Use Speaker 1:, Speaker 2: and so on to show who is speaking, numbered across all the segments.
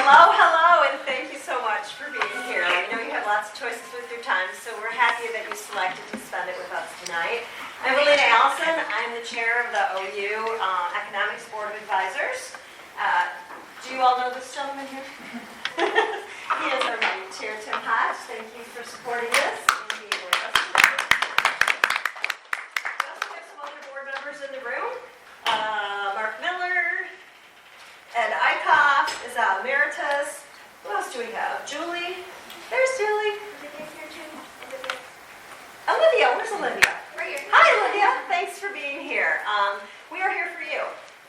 Speaker 1: Hello, hello, and thank you so much for being here. I know you have lots of choices with your time, so we're happy that you selected to spend it with us tonight. I'm Alina Allison. I'm the chair of the OU Economics Board of Advisors. Do you all know this gentleman here? He is our main chair, Tim Hodge. Thank you for supporting this and being with us today. We also have some other board members in the room. Mark Miller, Ed Eichhoff is out emeritus. Who else do we have? Julie. There's Julie. Olivia, where's Olivia?
Speaker 2: Right here.
Speaker 1: Hi, Olivia. Thanks for being here. We are here for you.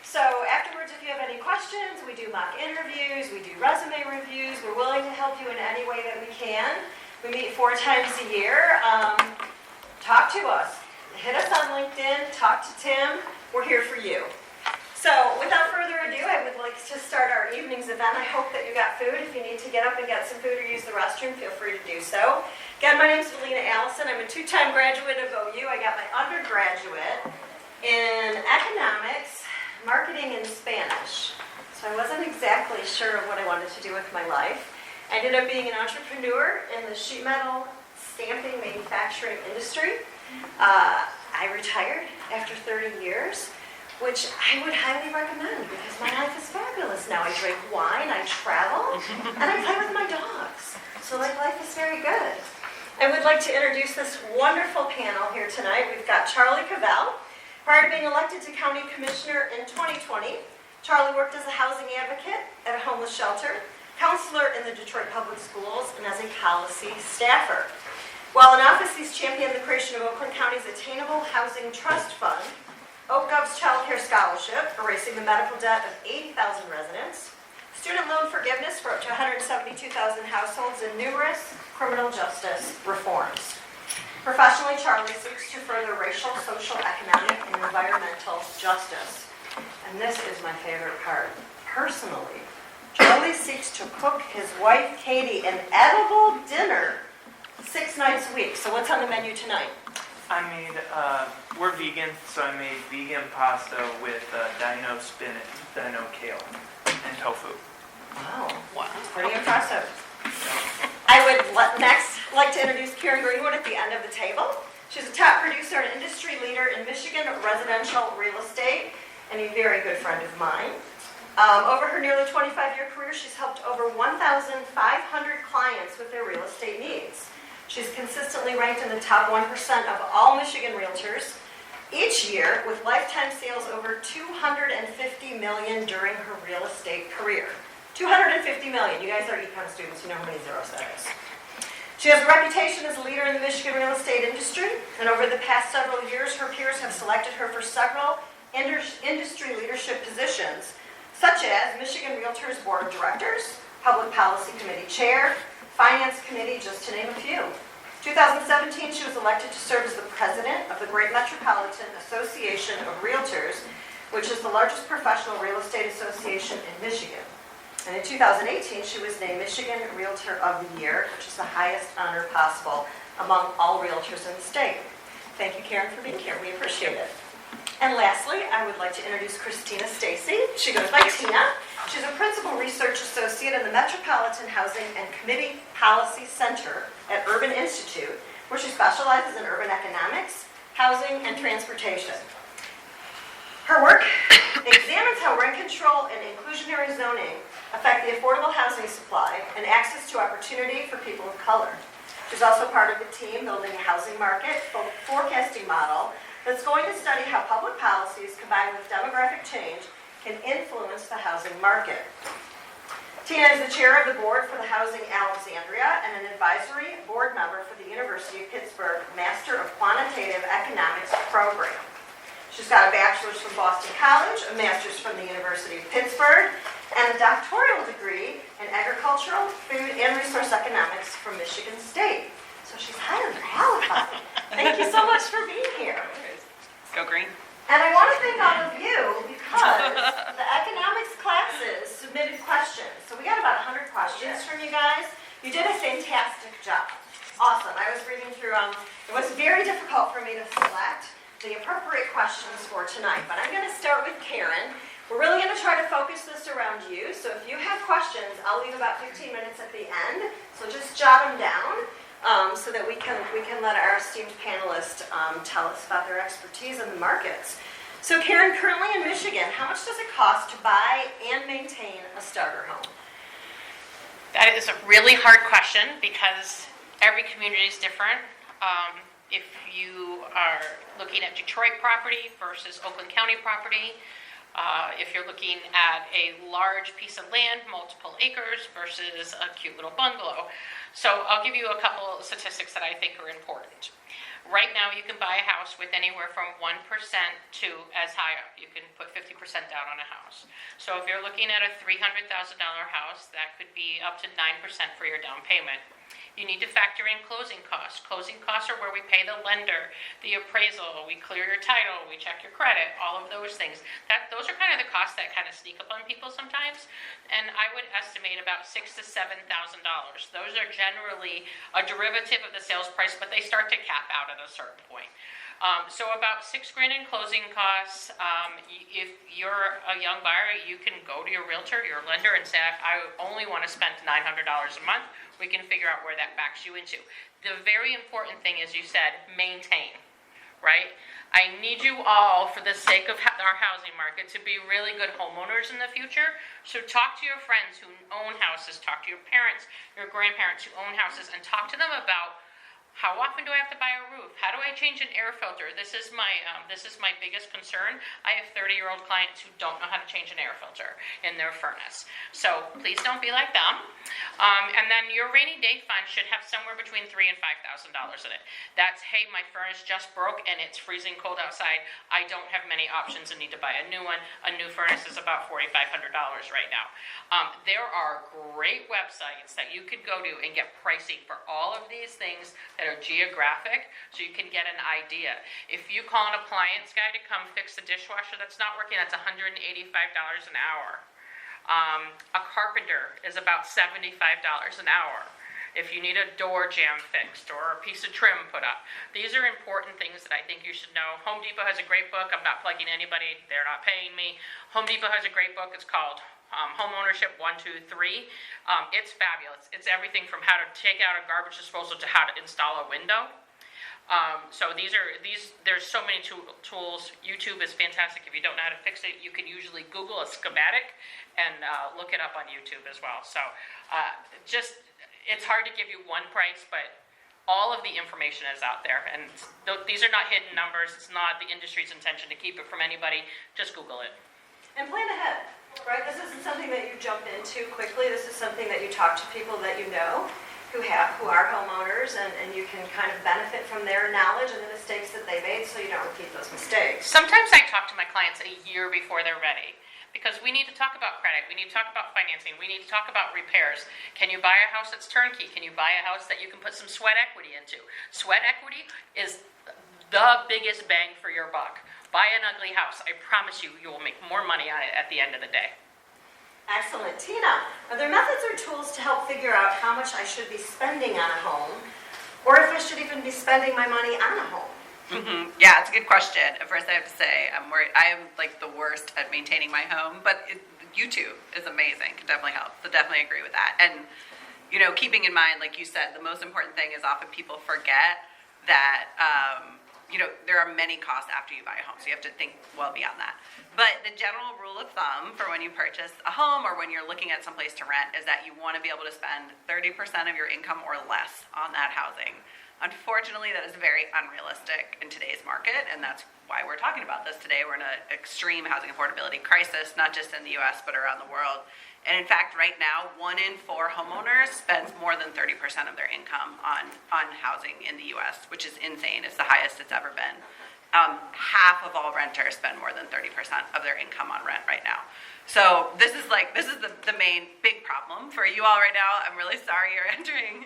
Speaker 1: So afterwards, if you have any questions, we do mock interviews, we do resume reviews. We're willing to help you in any way that we can. We meet 4 times a year. Talk to us. Hit us on LinkedIn. Talk to Tim. We're here for you. So without further ado, I would like to start our evening's event. I hope that you got food. If you need to get up and get some food or use the restroom, feel free to do so. Again, my name is Alina Allison. I'm a 2-time graduate of OU. I got my undergraduate in economics, marketing, and Spanish. So I wasn't exactly sure of what I wanted to do with my life. I ended up being an entrepreneur in the sheet metal stamping manufacturing industry. I retired after 30 years. Which I would highly recommend because my life is fabulous now. I drink wine, I travel, and I play with my dogs. So life is very good. I would like to introduce this wonderful panel here tonight. We've got Charlie Cavell. Prior to being elected to County Commissioner in 2020, Charlie worked as a housing advocate at a homeless shelter, counselor in the Detroit Public Schools, and as a policy staffer. While in office, he's championed the creation of Oakland County's Attainable Housing Trust Fund, OakGov's Child Care Scholarship, erasing the medical debt of 80,000 residents, student loan forgiveness for up to 172,000 households, and numerous criminal justice reforms. Professionally, Charlie seeks to further racial, social, economic, and environmental justice. And this is my favorite part. Personally, Charlie seeks to cook his wife, Katie, an edible dinner 6 nights a week. So what's on the menu tonight?
Speaker 3: I made, we're vegan, so I made vegan pasta with dino spinach, dino kale, and tofu.
Speaker 1: Wow. That's pretty impressive. I would next like to introduce Karen Greenwood at the end of the table. She's a top producer and industry leader in Michigan residential real estate and a very good friend of mine. Over her nearly 25-year career, she's helped over 1,500 clients with their real estate needs. She's consistently ranked in the top 1% of all Michigan realtors each year, with lifetime sales over $250 million during her real estate career. $250 million. You guys are econ students. You know how many zeros that is. She has a reputation as a leader in the Michigan real estate industry, and over the past several years, her peers have selected her for several industry leadership positions, such as Michigan Realtors Board of Directors, Public Policy Committee Chair, Finance Committee, just to name a few. 2017, she was elected to serve as the president of the Great Metropolitan Association of Realtors, which is the largest professional real estate association in Michigan. And in 2018, she was named Michigan Realtor of the Year, which is the highest honor possible among all realtors in the state. Thank you, Karen, for being here. We appreciate it. And lastly, I would like to introduce Christina Stacy. She goes by Tina. She's a principal research associate in the Metropolitan Housing and Community Policy Center at Urban Institute, where she specializes in urban economics, housing, and transportation. Her work examines how rent control and inclusionary zoning affect the affordable housing supply and access to opportunity for people of color. She's also part of the team building a housing market forecasting model that's going to study how public policies combined with demographic change can influence the housing market. Tina is the chair of the board for the Housing Alexandria and an advisory board member for the University of Pittsburgh Master of Quantitative Economics program. She's got a bachelor's from Boston College, a master's from the University of Pittsburgh, and a doctoral degree in agricultural, food, and resource economics from Michigan State. So she's highly qualified. Thank you so much for being here.
Speaker 2: Go green.
Speaker 1: And I want to thank all of you because the economics classes submitted questions. So we got about 100 questions from you guys. You did a fantastic job. Awesome. I was reading through them. It was very difficult for me to select the appropriate questions for tonight. But I'm going to start with Karen. We're really going to try to focus this around you, so if you have questions, I'll leave about 15 minutes at the end, so just jot them down so that we can let our esteemed panelists tell us about their expertise in the markets. So Karen, currently in Michigan, how much does it cost to buy and maintain a starter home?
Speaker 2: That is a really hard question because every community is different. If you are looking at Detroit property versus Oakland County property, if you're looking at a large piece of land, multiple acres versus a cute little bungalow. So I'll give you a couple of statistics that I think are important. Right now you can buy a house with anywhere from 1% to as high up. You can put 50% down on a house. So if you're looking at a $300,000 house, that could be up to 9% for your down payment. You need to factor in closing costs. Closing costs are where we pay the lender, the appraisal, we clear your title, we check your credit, all of those things. Those are kind of the costs that kind of sneak up on people sometimes. And I would estimate about $6,000 to $7,000. Those are generally a derivative of the sales price, but they start to cap out at a certain point. So about $6,000 in closing costs. If you're a young buyer, you can go to your realtor, your lender, and say, I only want to spend $900 a month. We can figure out where that backs you into. The very important thing, as you said, maintain, right? I need you all, for the sake of our housing market, to be really good homeowners in the future. So talk to your friends who own houses, talk to your parents, your grandparents who own houses, and talk to them about how often do I have to buy a roof? How do I change an air filter? This is my biggest concern. I have 30-year-old clients who don't know how to change an air filter in their furnace. So please don't be like them. And then your rainy day fund should have somewhere between $3,000 and $5,000 in it. That's, hey, my furnace just broke and it's freezing cold outside. I don't have many options and need to buy a new one. A new furnace is about $4,500 right now. There are great websites that you could go to and get pricing for all of these things that are geographic, so you can get an idea. If you call an appliance guy to come fix the dishwasher that's not working, that's $185 an hour. A carpenter is about $75 an hour. If you need a door jamb fixed or a piece of trim put up. These are important things that I think you should know. Home Depot has a great book. I'm not plugging anybody. They're not paying me. Home Depot has a great book. It's called Home Ownership 1, 2, 3. It's fabulous. It's everything from how to take out a garbage disposal to how to install a window. So there's so many tools. YouTube is fantastic. If you don't know how to fix it, you can usually Google a schematic and look it up on YouTube as well. So it's hard to give you one price, but all of the information is out there. And these are not hidden numbers. It's not the industry's intention to keep it from anybody. Just Google it.
Speaker 1: And plan ahead, right? This isn't something that you jump into quickly. This is something that you talk to people that you know who are homeowners, and you can kind of benefit from their knowledge and the mistakes that they made so you don't repeat those mistakes.
Speaker 2: Sometimes I talk to my clients a year before they're ready because we need to talk about credit. We need to talk about financing. We need to talk about repairs. Can you buy a house that's turnkey? Can you buy a house that you can put some sweat equity into? Sweat equity is the biggest bang for your buck. Buy an ugly house. I promise you, you will make more money on it at the end of the day.
Speaker 1: Excellent. Tina, are there methods or tools to help figure out how much I should be spending on a home, or if I should even be spending my money on a home?
Speaker 4: Mm-hmm. Yeah, it's a good question. At first, I have to say, I'm worried. I am like the worst at maintaining my home, but YouTube is amazing. Can definitely help. So definitely agree with that. And, keeping in mind, like you said, the most important thing is often people forget that, there are many costs after you buy a home, so you have to think well beyond that. But the general rule of thumb for when you purchase a home or when you're looking at someplace to rent is that you want to be able to spend 30% of your income or less on that housing. Unfortunately, that is very unrealistic in today's market, and that's why we're talking about this today. We're in an extreme housing affordability crisis, not just in the U.S., but around the world. And in fact, right now, 1 in 4 homeowners spends more than 30% of their income on housing in the U.S., which is insane. It's the highest it's ever been. Half of all renters spend more than 30% of their income on rent right now. So this is the main big problem for you all right now. I'm really sorry you're entering,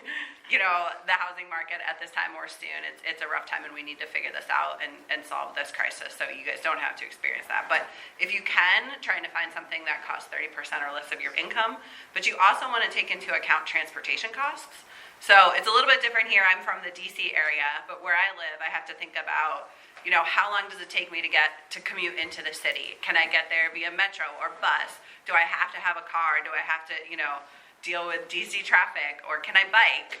Speaker 4: the housing market at this time or soon. It's a rough time, and we need to figure this out and solve this crisis so you guys don't have to experience that. But if you can, trying to find something that costs 30% or less of your income, but you also want to take into account transportation costs. So it's a little bit different here. I'm from the DC area, but where I live, I have to think about how long does it take me to commute into the city? Can I get there via metro or bus? Do I have to have a car? Do I have to, deal with DC traffic, or can I bike?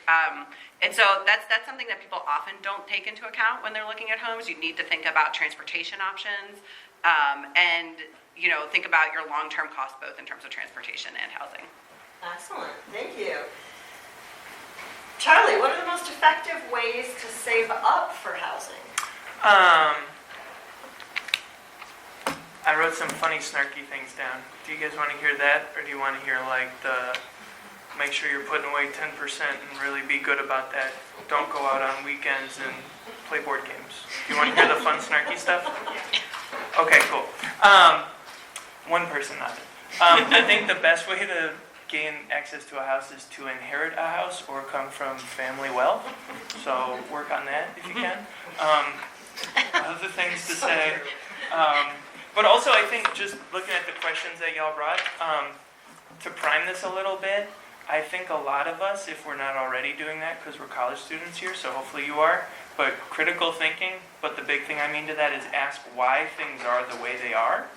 Speaker 4: And so that's something that people often don't take into account when they're looking at homes. You need to think about transportation options, and think about your long-term costs, both in terms of transportation and housing.
Speaker 1: Excellent, thank you. Charlie, what are the most effective ways to save up for housing?
Speaker 3: I wrote some funny, snarky things down. Do you guys want to hear that, or do you want to hear make sure you're putting away 10% and really be good about that? Don't go out on weekends and play board games. Do you want to hear the fun, snarky stuff? Okay, cool. One person nodded. I think the best way to gain access to a house is to inherit a house or come from family wealth. So work on that if you can. Other things to say. But also, I think just looking at the questions that y'all brought, to prime this a little bit, I think a lot of us, if we're not already doing that, because we're college students here, so hopefully you are, but critical thinking, but the big thing I mean to that is ask why things are the way they are.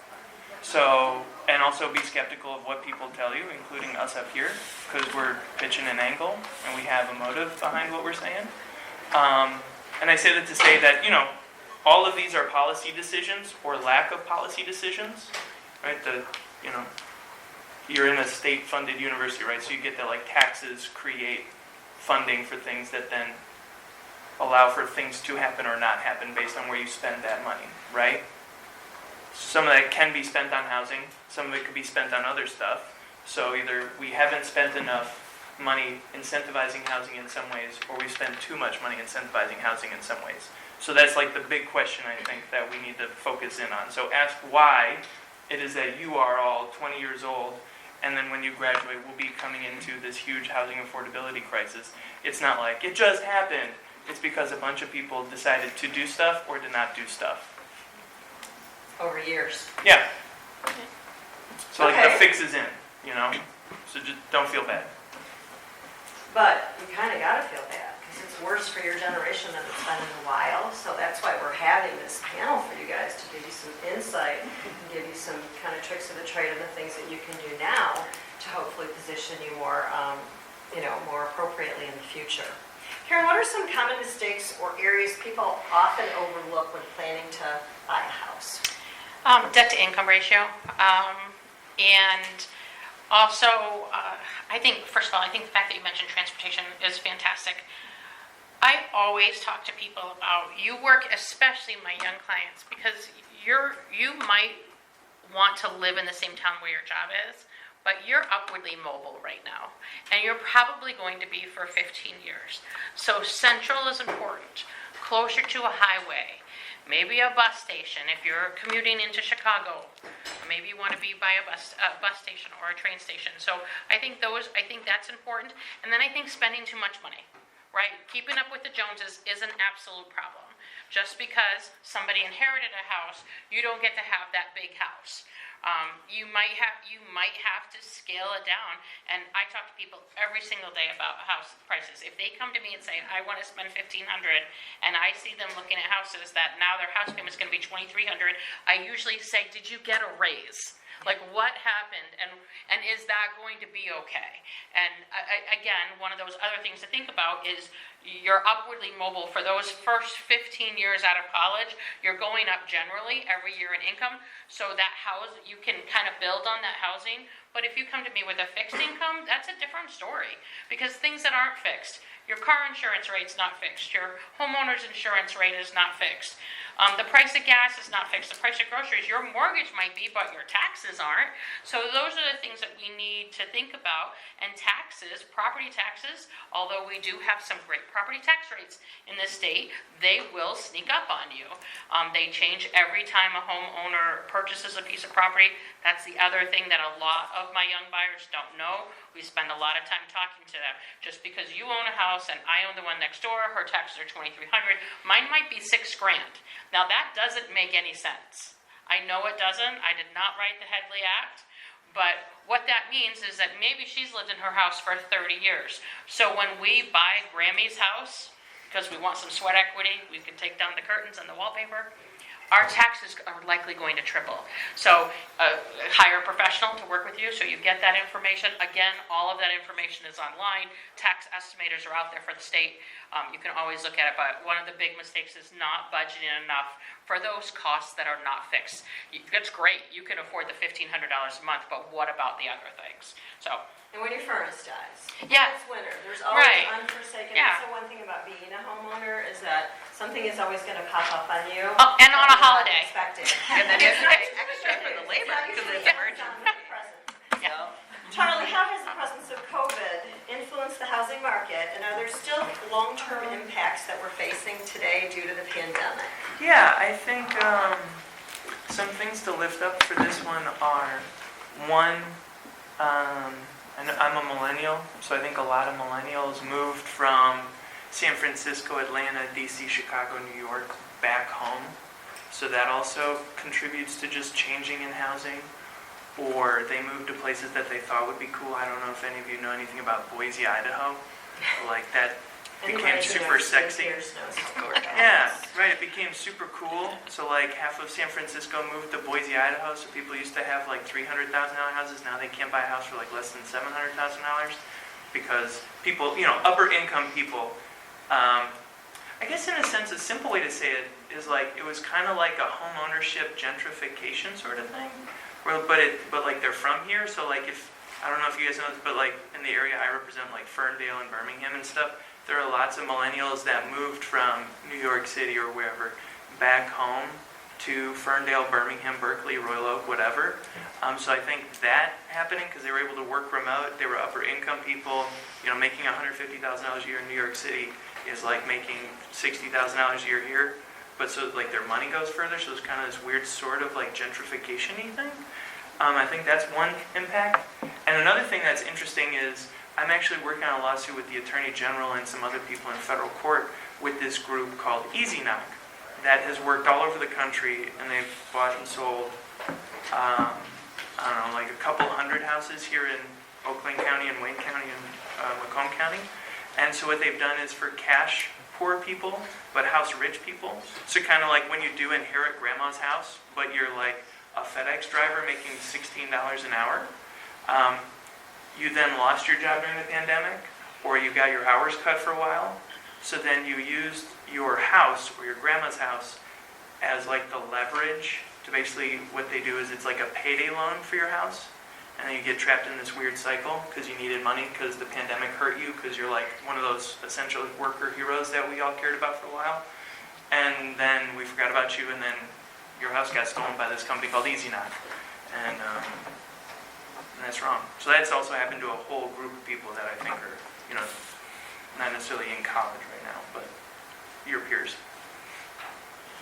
Speaker 3: So, and also be skeptical of what people tell you, including us up here, because we're pitching an angle, and we have a motive behind what we're saying. And I say that to say that, all of these are policy decisions or lack of policy decisions, right? You're in a state-funded university, right? So you get that taxes create funding for things that then allow for things to happen or not happen based on where you spend that money, right? Some of that can be spent on housing. Some of it could be spent on other stuff. So either we haven't spent enough money incentivizing housing in some ways, or we spend too much money incentivizing housing in some ways. So that's the big question I think that we need to focus in on. So ask why it is that you are all 20 years old, and then when you graduate, we'll be coming into this huge housing affordability crisis. It's not like it just happened. It's because a bunch of people decided to do stuff or to not do stuff.
Speaker 1: Over years.
Speaker 3: Yeah. So
Speaker 1: Okay.
Speaker 3: the fix is in, So just don't feel bad.
Speaker 1: But you kind of got to feel bad, because it's worse for your generation than it's been in a while. So that's why we're having this panel for you guys, to give you some insight and give you some kind of tricks of the trade and the things that you can do now to hopefully position you more, more appropriately in the future. Karen, what are some common mistakes or areas people often overlook when planning to buy a house?
Speaker 2: Debt to income ratio. And also, I think the fact that you mentioned transportation is fantastic. I always talk to people about, you work, especially my young clients, because you might want to live in the same town where your job is, but you're upwardly mobile right now, and you're probably going to be for 15 years. So central is important, closer to a highway, maybe a bus station. If you're commuting into Chicago, maybe you want to be by a bus station or a train station. So I think that's important. And then I think spending too much money, right? Keeping up with the Joneses is an absolute problem. Just because somebody inherited a house, you don't get to have that big house. You might have to scale it down. And I talk to people every single day about house prices. If they come to me and say, I want to spend $1,500, and I see them looking at houses that now their house payment is going to be $2,300, I usually say, did you get a raise? Like, what happened, and is that going to be okay? And again, one of those other things to think about is you're upwardly mobile for those first 15 years out of college. You're going up generally every year in income, so that you can kind of build on that housing. But if you come to me with a fixed income, that's a different story, because things that aren't fixed, your car insurance rate's not fixed, your homeowner's insurance rate is not fixed, the price of gas is not fixed, the price of groceries, your mortgage might be, but your taxes aren't. So those are the things that we need to think about. And taxes, property taxes, although we do have some great property tax rates in this state, they will sneak up on you. They change every time a homeowner purchases a piece of property. That's the other thing that a lot of my young buyers don't know. We spend a lot of time talking to them. Just because you own a house and I own the one next door, her taxes are $2,300. Mine might be $6,000. Now that doesn't make any sense. I know it doesn't. I did not write the Headley Act. But what that means is that maybe she's lived in her house for 30 years. So when we buy Grammy's house, because we want some sweat equity, we can take down the curtains and the wallpaper, our taxes are likely going to triple. So hire a professional to work with you so you get that information. Again, all of that information is online. Tax estimators are out there for the state. You can always look at it, but one of the big mistakes is not budgeting enough for those costs that are not fixed. That's great. You can afford the $1,500 a month, but what about the other things? So.
Speaker 1: And when your furnace dies.
Speaker 2: Yeah.
Speaker 1: It's winter. There's always
Speaker 2: Right.
Speaker 1: unforsaken.
Speaker 2: Yeah.
Speaker 1: That's the one thing about being a homeowner is that something is always going to pop up on you.
Speaker 2: Oh, and on a
Speaker 1: that you're not
Speaker 2: holiday.
Speaker 1: expecting.
Speaker 4: And then you have to pay
Speaker 1: It's
Speaker 4: extra for the labor
Speaker 1: not
Speaker 4: because
Speaker 1: usually
Speaker 4: it's
Speaker 1: comes
Speaker 4: emergency.
Speaker 1: down to the present.
Speaker 2: Yeah.
Speaker 1: Charlie, how has the presence of COVID influenced the housing market, and are there still long-term impacts that we're facing today due to the pandemic?
Speaker 3: Yeah, I think some things to lift up for this one are, one, I'm a millennial, so I think a lot of millennials moved from San Francisco, Atlanta, DC, Chicago, New York back home. So that also contributes to just changing in housing. Or they moved to places that they thought would be cool. I don't know if any of you know anything about Boise, Idaho. Like that
Speaker 1: And the
Speaker 3: became
Speaker 1: regular
Speaker 3: super sexy.
Speaker 1: skincare snowstorm.
Speaker 3: Yeah, right. It became super cool. So like half of San Francisco moved to Boise, Idaho. So people used to have like $300,000 houses. Now they can't buy a house for like less than $700,000 because people, upper income people. I guess in a sense, a simple way to say it is like it was kind of like a home ownership gentrification sort of thing. But like they're from here. So like if I don't know if you guys know this, but like in the area I represent, like Ferndale and Birmingham and stuff. There are lots of millennials that moved from New York City or wherever back home to Ferndale, Birmingham, Berkeley, Royal Oak, whatever. So I think that happening because they were able to work remote. They were upper income people. Making $150,000 a year in New York City is like making $60,000 a year here. But so like their money goes further. So it's kind of this weird sort of like gentrification-y thing. I think that's one impact. And another thing that's interesting is I'm actually working on a lawsuit with the Attorney General and some other people in federal court with this group called ECN that has worked all over the country, and they've bought and sold, I don't know, like a couple hundred houses here in Oakland County and Wayne County and Macomb County. And so what they've done is for cash poor people, but house rich people. So kind of like when you do inherit grandma's house, but you're like a FedEx driver making $16 an hour. You then lost your job during the pandemic, or you got your hours cut for a while. So then you used your house or your grandma's house as like the leverage to basically what they do is it's like a payday loan for your house. And then you get trapped in this weird cycle because you needed money because the pandemic hurt you because you're like one of those essential worker heroes that we all cared about for a while. And then we forgot about you, and then your house got stolen by this company called ECN. And that's wrong. So that's also happened to a whole group of people that I think are, not necessarily in college right now, but your peers.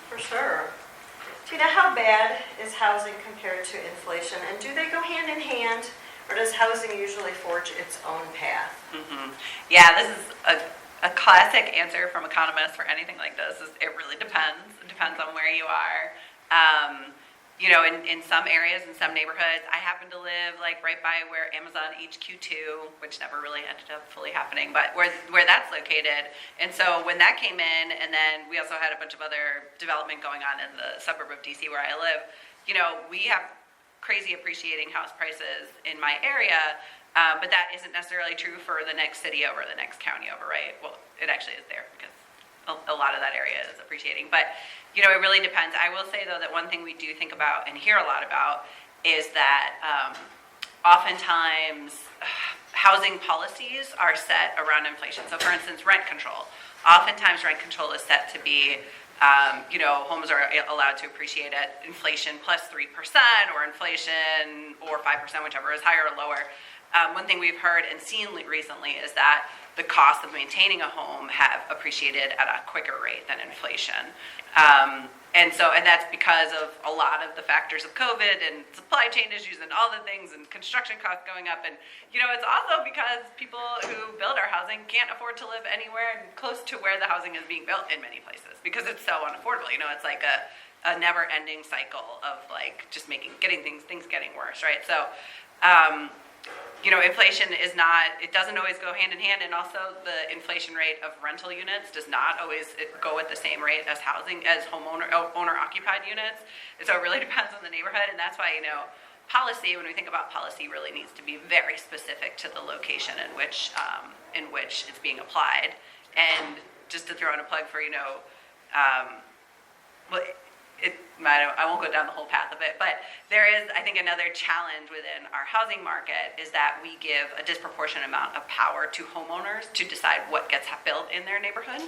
Speaker 1: For sure. Tina, how bad is housing compared to inflation? And do they go hand in hand, or does housing usually forge its own path?
Speaker 4: Mm-hmm. Yeah, this is a classic answer from economists for anything like this. It really depends. It depends on where you are. In some areas, in some neighborhoods, I happen to live like right by where Amazon HQ2, which never really ended up fully happening, but where that's located. And so when that came in, and then we also had a bunch of other development going on in the suburb of DC where I live, we have crazy appreciating house prices in my area, but that isn't necessarily true for the next city over, the next county over, right? Well, it actually is there because a lot of that area is appreciating. But, it really depends. I will say, though, that one thing we do think about and hear a lot about is that oftentimes housing policies are set around inflation. So, for instance, rent control. Oftentimes rent control is set to be, homes are allowed to appreciate at inflation plus 3% or inflation or 5%, whichever is higher or lower. One thing we've heard and seen recently is that the cost of maintaining a home have appreciated at a quicker rate than inflation. And that's because of a lot of the factors of COVID and supply chain issues and all the things and construction costs going up. And, it's also because people who build our housing can't afford to live anywhere close to where the housing is being built in many places because it's so unaffordable. It's like a never-ending cycle of like just getting things getting worse, right? So, inflation is not, it doesn't always go hand in hand, and also the inflation rate of rental units does not always go at the same rate as owner-occupied units. And so it really depends on the neighborhood, and that's why, policy, when we think about policy, really needs to be very specific to the location in which it's being applied. And just to throw in a plug for, I won't go down the whole path of it, but there is, I think, another challenge within our housing market is that we give a disproportionate amount of power to homeowners to decide what gets built in their neighborhood.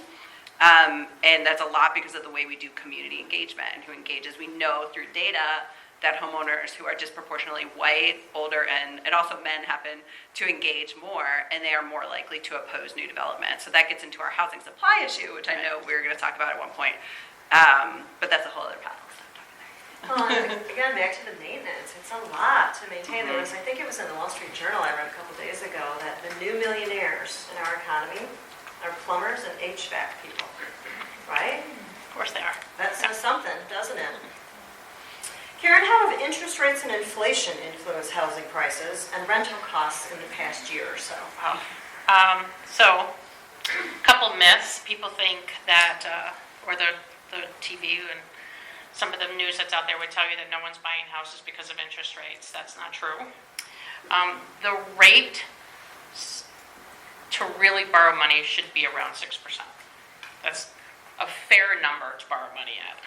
Speaker 4: And that's a lot because of the way we do community engagement and who engages. We know through data that homeowners who are disproportionately white, older, and also men happen to engage more, and they are more likely to oppose new development. So that gets into our housing supply issue, which I know we were going to talk about at one point. But that's a whole other path.
Speaker 1: Well, again, back to the maintenance. It's a lot to maintain. I think it was in the Wall Street Journal I read a couple days ago that the new millionaires in our economy are plumbers and HVAC people, right?
Speaker 2: Of course they are.
Speaker 1: That says something, doesn't it? Karen, how have interest rates and inflation influenced housing prices and rental costs in the past year or so?
Speaker 2: So, a couple myths. People think that, or the TV and some of the news that's out there would tell you that no one's buying houses because of interest rates. That's not true. The rate to really borrow money should be around 6%. That's a fair number to borrow money at.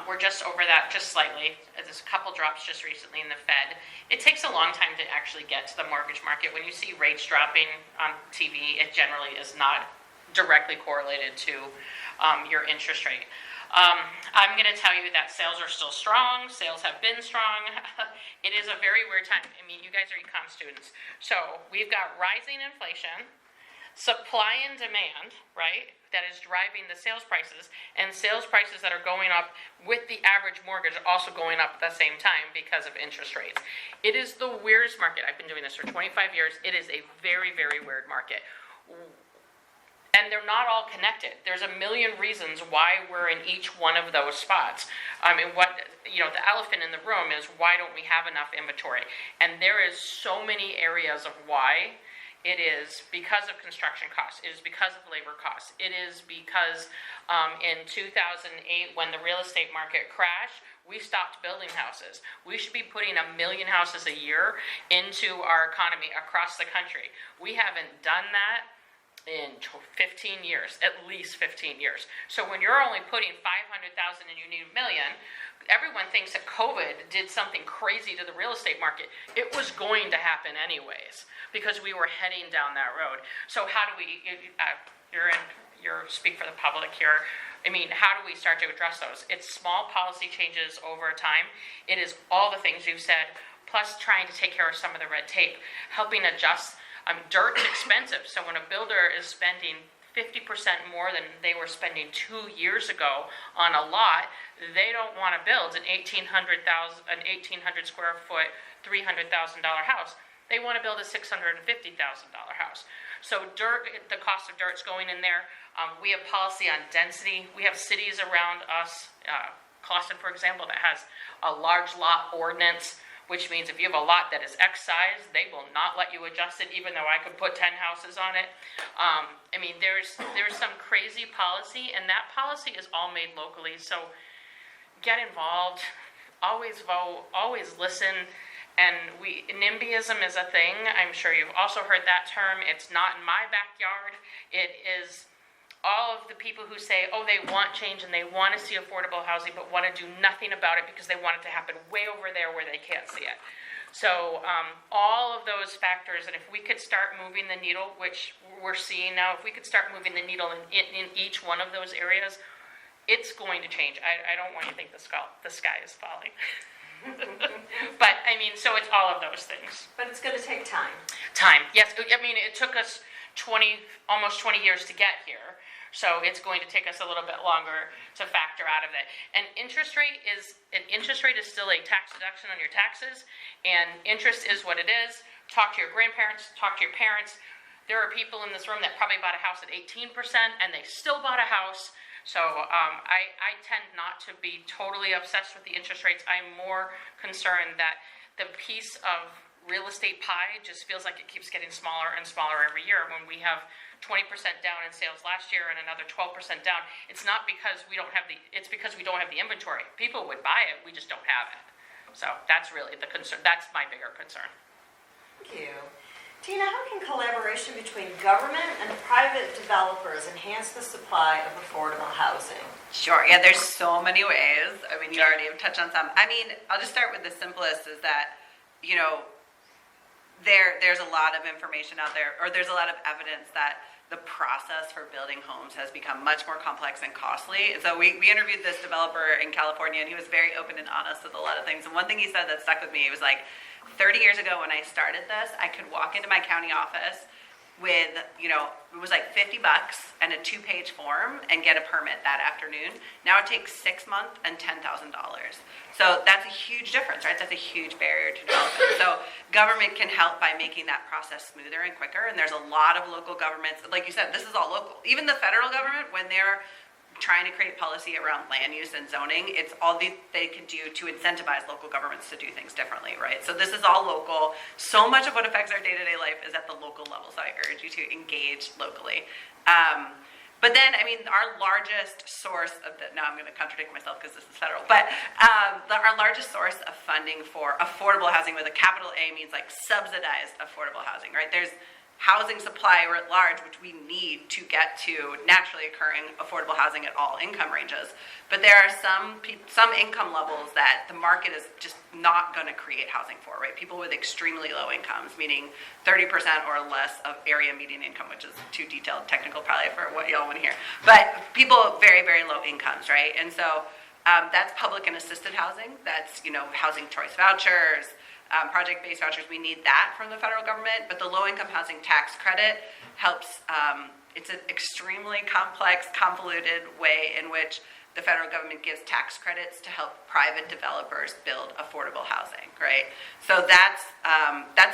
Speaker 2: We're just over that, just slightly. There's a couple drops just recently in the Fed. It takes a long time to actually get to the mortgage market. When you see rates dropping on TV, it generally is not directly correlated to your interest rate. I'm going to tell you that sales are still strong. Sales have been strong. It is a very weird time. I mean, you guys are econ students. So we've got rising inflation, supply and demand, right, that is driving the sales prices, and sales prices that are going up with the average mortgage also going up at the same time because of interest rates. It is the weirdest market. I've been doing this for 25 years. It is a very, very weird market. And they're not all connected. There's a million reasons why we're in each one of those spots. I mean, the elephant in the room is, why don't we have enough inventory? And there is so many areas of why. It is because of construction costs. It is because of labor costs. It is because in 2008, when the real estate market crashed, we stopped building houses. We should be putting 1 million houses a year into our economy across the country. We haven't done that in 15 years, at least 15 years. So when you're only putting 500,000 and you need 1 million, everyone thinks that COVID did something crazy to the real estate market. It was going to happen anyways, because we were heading down that road. So how do we, you're speak for the public here, I mean, how do we start to address those? It's small policy changes over time. It is all the things you've said, plus trying to take care of some of the red tape, helping adjust. Dirt's expensive, so when a builder is spending 50% more than they were spending 2 years ago on a lot, they don't want to build an 1,800 square foot, $300,000 house. They want to build a $650,000 house. So dirt, the cost of dirt's going in there. We have policy on density. We have cities around us, Clawson, for example, that has a large lot ordinance, which means if you have a lot that is X size, they will not let you adjust it, even though I could put 10 houses on it. I mean, there's some crazy policy, and that policy is all made locally. So get involved, always vote, always listen. And NIMBYism is a thing. I'm sure you've also heard that term. It's not in my backyard. It is all of the people who say, oh, they want change and they want to see affordable housing, but want to do nothing about it because they want it to happen way over there where they can't see it. So all of those factors, and if we could start moving the needle, which we're seeing now, if we could start moving the needle in each one of those areas, it's going to change. I don't want you to think the sky is falling. But, I mean, so it's all of those things.
Speaker 1: But it's going to take time.
Speaker 2: Time, yes. I mean, it took us almost 20 years to get here. So it's going to take us a little bit longer to factor out of it. And interest rate is still a tax deduction on your taxes, and interest is what it is. Talk to your grandparents, talk to your parents. There are people in this room that probably bought a house at 18%, and they still bought a house. So I tend not to be totally obsessed with the interest rates. I'm more concerned that the piece of real estate pie just feels like it keeps getting smaller and smaller every year. When we have 20% down in sales last year and another 12% down, it's not because we don't have it's because we don't have the inventory. People would buy it, we just don't have it. So that's really the concern. That's my bigger concern.
Speaker 1: Thank you. Tina, how can collaboration between government and private developers enhance the supply of affordable housing?
Speaker 4: Sure. Yeah, there's so many ways. I mean, you already have touched on some. I mean, I'll just start with the simplest is that, you know, there's a lot of information out there, or there's a lot of evidence that the process for building homes has become much more complex and costly. And so we interviewed this developer in California, and he was very open and honest with a lot of things. And one thing he said that stuck with me, it was like, 30 years ago when I started this, I could walk into my county office with, you know, it was like $50 and a 2-page form and get a permit that afternoon. Now it takes 6 months and $10,000. So that's a huge difference, right? That's a huge barrier to development. So government can help by making that process smoother and quicker. And there's a lot of local governments, like you said, this is all local. Even the federal government, when they're trying to create policy around land use and zoning, it's all they can do to incentivize local governments to do things differently, right? So this is all local. So much of what affects our day-to-day life is at the local level, so I urge you to engage locally. But then, I mean, our largest source of now I'm going to contradict myself because this is federal, but our largest source of funding for affordable housing with a capital A means like subsidized affordable housing, right? There's housing supply writ large, which we need to get to naturally occurring affordable housing at all income ranges. But there are some income levels that the market is just not going to create housing for, right? People with extremely low incomes, meaning 30% or less of area median income, which is too detailed, technical probably for what y'all want to hear. But people very, very low incomes, right? And so that's public and assisted housing. That's, you know, housing choice vouchers, project-based vouchers. We need that from the federal government, but the low-income housing tax credit helps. It's an extremely complex, convoluted way in which the federal government gives tax credits to help private developers build affordable housing, right? So that's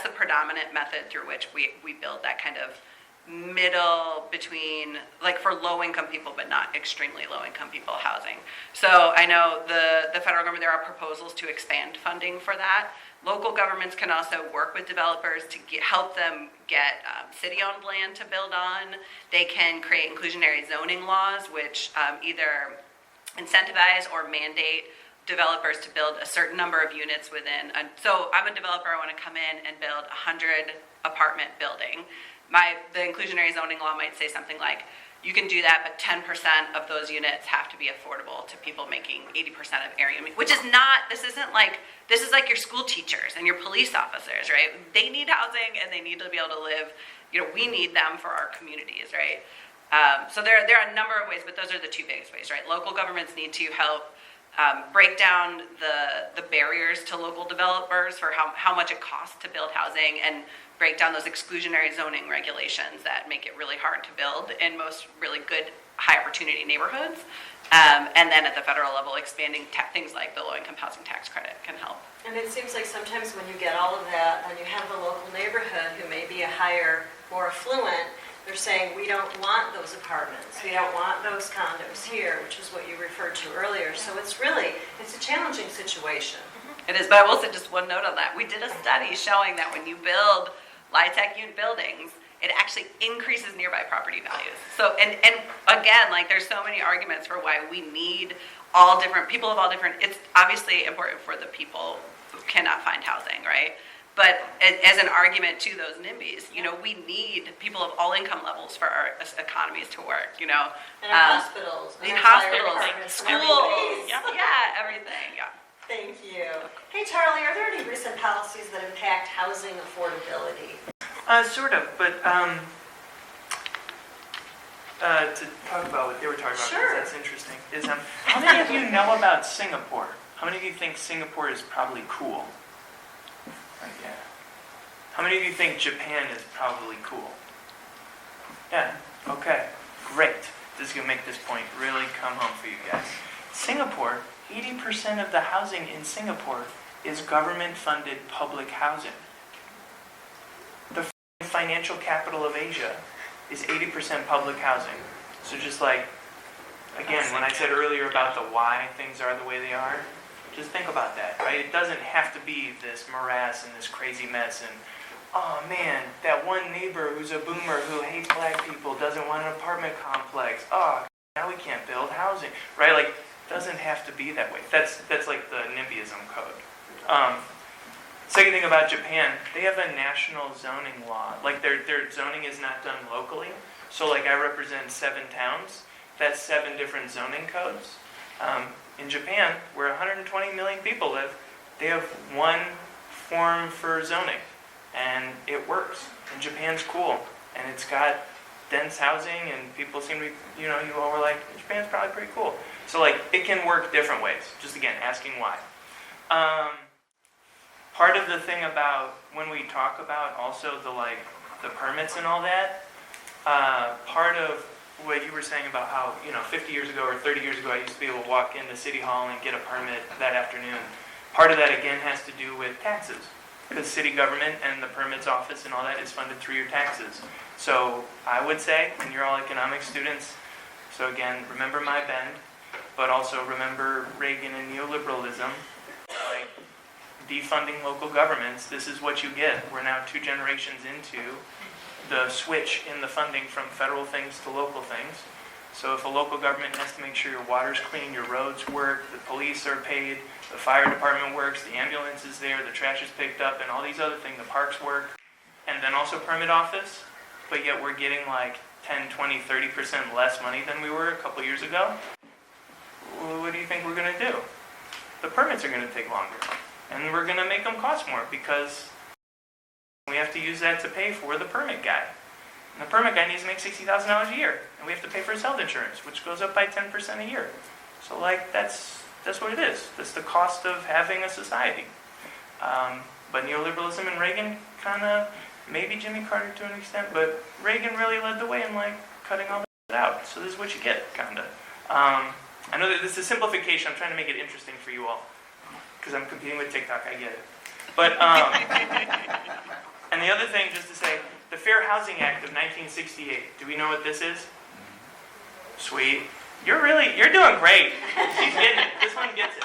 Speaker 4: the predominant method through which we build that kind of middle between, like for low-income people, but not extremely low-income people housing. So I know the federal government, there are proposals to expand funding for that. Local governments can also work with developers to help them get city-owned land to build on. They can create inclusionary zoning laws, which either incentivize or mandate developers to build a certain number of units within. So I'm a developer, I want to come in and build a 100-apartment building. The inclusionary zoning law might say something like, you can do that, but 10% of those units have to be affordable to people making 80% of area, which is not, this is like your school teachers and your police officers, right? They need housing and they need to be able to live, you know, we need them for our communities, right? So there are a number of ways, but those are the two biggest ways, right? Local governments need to help break down the barriers to local developers for how much it costs to build housing, and break down those exclusionary zoning regulations that make it really hard to build in most really good high opportunity neighborhoods. And then at the federal level, expanding things like the low-income housing tax credit can help.
Speaker 1: And it seems like sometimes when you get all of that, then you have the local neighborhood who may be a higher, more affluent. They're saying, we don't want those apartments. We don't want those condos here, which is what you referred to earlier. So it's a challenging situation.
Speaker 4: It is, but I will say just one note on that. We did a study showing that when you build LIHTC unit buildings, it actually increases nearby property values. So, and again, like there's so many arguments for why we need all different, people of all different, it's obviously important for the people who cannot find housing, right? But as an argument to those NIMBYs, you know, we need people of all income levels for our economies to work, you know.
Speaker 1: And our hospitals.
Speaker 4: And hospitals, schools, yeah, everything, yeah.
Speaker 1: Thank you. Hey, Charlie, are there any recent policies that impact housing affordability?
Speaker 3: Sort of, but to talk about what they were talking about,
Speaker 1: Sure.
Speaker 3: because that's interesting, is how many of you know about Singapore? How many of you think Singapore is probably cool? Like, yeah. How many of you think Japan is probably cool? Yeah, okay, great. This is going to make this point really come home for you guys. Singapore, 80% of the housing in Singapore is government-funded public housing. The financial capital of Asia is 80% public housing. So just like, again, when I said earlier about the why things are the way they are, Just think about that, right? It doesn't have to be this morass and this crazy mess and, oh man, that one neighbor who's a boomer who hates black people doesn't want an apartment complex. Oh, now we can't build housing, right? Like, it doesn't have to be that way. That's like the NIMBYism code. Second thing about Japan, they have a national zoning law. Like, their zoning is not done locally. So, like, I represent 7 towns. That's 7 different zoning codes. In Japan, where 120 million people live, they have one form for zoning, and it works. And Japan's cool, and it's got dense housing, and people seem to be, you all were like, Japan's probably pretty cool. So, like, it can work different ways. Just, again, asking why. Part of the thing about when we talk about also the permits and all that, part of what you were saying about how, 50 years ago or 30 years ago, I used to be able to walk into City Hall and get a permit that afternoon. Part of that, again, has to do with taxes. Because city government and the permits office and all that is funded through your taxes. So I would say, and you're all economics students, so again, remember my bend, but also remember Reagan and neoliberalism, like defunding local governments. This is what you get. We're now 2 generations into the switch in the funding from federal things to local things. So if a local government has to make sure your water's clean, your roads work, the police are paid, the fire department works, the ambulance is there, the trash is picked up, and all these other things, the parks work, and then also permit office, but yet we're getting like 10, 20, 30% less money than we were a couple years ago, what do you think we're going to do? The permits are going to take longer, and we're going to make them cost more because we have to use that to pay for the permit guy. And the permit guy needs to make $60,000 a year, and we have to pay for his health insurance, which goes up by 10% a year. So, like, that's what it is. That's the cost of having a society. But neoliberalism and Reagan kind of, maybe Jimmy Carter to an extent, but Reagan really led the way in, like, cutting all that out. So this is what you get, kind of. I know that this is a simplification. I'm trying to make it interesting for you all, because I'm competing with TikTok. I get it. But, and the other thing, just to say, the Fair Housing Act of 1968. Do we know what this is? Sweet. You're doing great. She's getting it. This one gets it.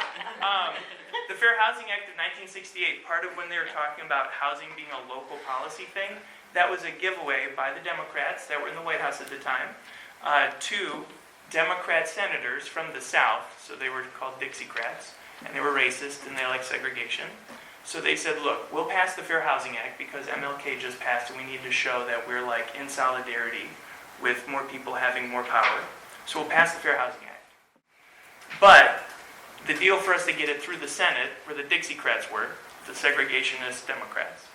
Speaker 3: The Fair Housing Act of 1968, part of when they were talking about housing being a local policy thing, that was a giveaway by the Democrats that were in the White House at the time to Democrat senators from the South. So they were called Dixiecrats, and they were racist, and they liked segregation. So they said, look, we'll pass the Fair Housing Act because MLK just passed and we need to show that we're like in solidarity with more people having more power. So we'll pass the Fair Housing Act. But the deal for us to get it through the Senate, where the Dixiecrats were, the segregationist Democrats,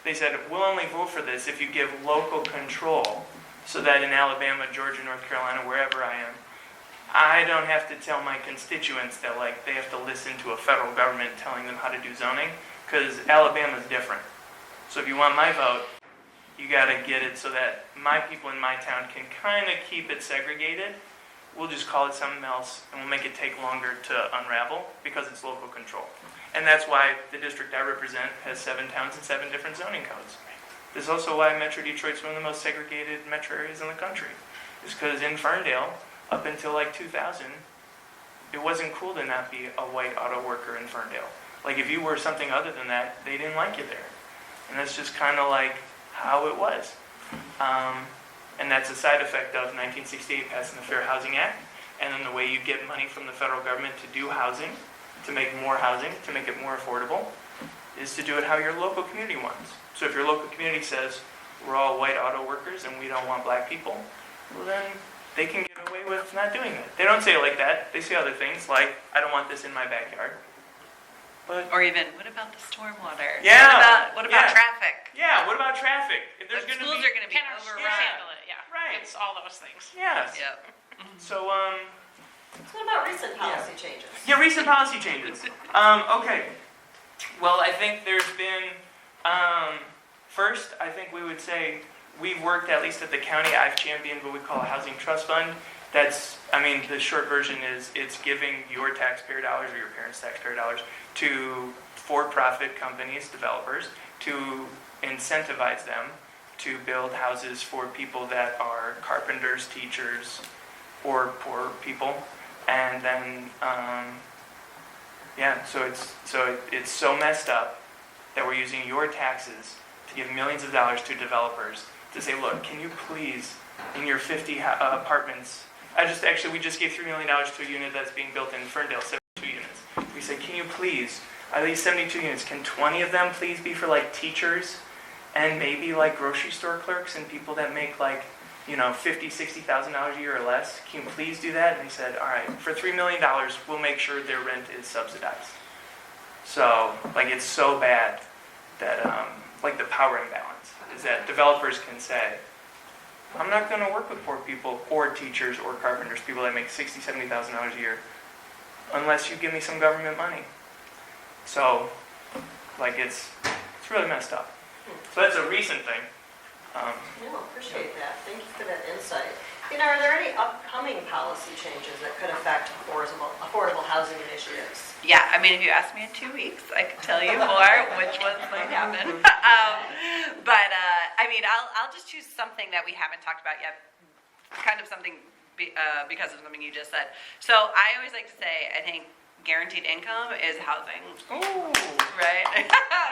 Speaker 3: they said, we'll only vote for this if you give local control so that in Alabama, Georgia, North Carolina, wherever I am, I don't have to tell my constituents that like they have to listen to a federal government telling them how to do zoning. Because Alabama's different. So if you want my vote, you got to get it so that my people in my town can kind of keep it segregated. We'll just call it something else, and we'll make it take longer to unravel because it's local control. And that's why the district I represent has 7 towns and 7 different zoning codes. This is also why Metro Detroit's one of the most segregated metro areas in the country. It's because in Ferndale, up until like 2000, it wasn't cool to not be a white auto worker in Ferndale. Like, if you were something other than that, they didn't like you there. And that's just kind of like how it was. And that's a side effect of 1968 passing the Fair Housing Act, and then the way you get money from the federal government to do housing, to make more housing, to make it more affordable, is to do it how your local community wants. So if your local community says, we're all white auto workers and we don't want black people, well then they can get away with not doing that. They don't say it like that. They say other things like, I don't want this in my backyard. But,
Speaker 4: or even, what about the stormwater?
Speaker 3: Yeah.
Speaker 4: What about traffic?
Speaker 3: Yeah, what about traffic? If there's
Speaker 4: The
Speaker 3: going to
Speaker 4: schools
Speaker 3: be,
Speaker 4: are going to be
Speaker 2: Can our schools
Speaker 4: overrun.
Speaker 2: handle it? Yeah.
Speaker 3: Right.
Speaker 2: It's all those things.
Speaker 3: Yes.
Speaker 4: Yep.
Speaker 3: So,
Speaker 1: So what about recent policy changes?
Speaker 3: yeah, recent policy changes. Okay. Well, I think there's been, first, I think we would say we've worked, at least at the county, I've championed what we call a housing trust fund. That's, the short version is it's giving your taxpayer dollars or your parents' taxpayer dollars to for-profit companies, developers, to incentivize them to build houses for people that are carpenters, teachers, or poor people. And then Yeah, so it's so messed up that we're using your taxes to give millions of dollars to developers to say, look, can you please, in your 50 apartments, we just gave $3 million to a unit that's being built in Ferndale, 72 units. We said, can you please, out of these 72 units, can 20 of them please be for like teachers and maybe like grocery store clerks and people that make like, $50,000, $60,000 a year or less? Can you please do that? And he said, all right, for $3 million, we'll make sure their rent is subsidized. So, like, it's so bad that, like, the power imbalance is that developers can say, I'm not going to work with poor people or teachers or carpenters, people that make $60,000, $70,000 a year, unless you give me some government money. So, like, it's really messed up. So that's a recent thing.
Speaker 1: No, appreciate that. Thank you for that insight. Are there any upcoming policy changes that could affect affordable housing initiatives?
Speaker 4: Yeah, I mean, if you asked me in 2 weeks, I could tell you more which ones might happen. But I mean, I'll just choose something that we haven't talked about yet, kind of something because of something you just said. So I always like to say, I think guaranteed income is housing.
Speaker 3: Ooh.
Speaker 4: Right?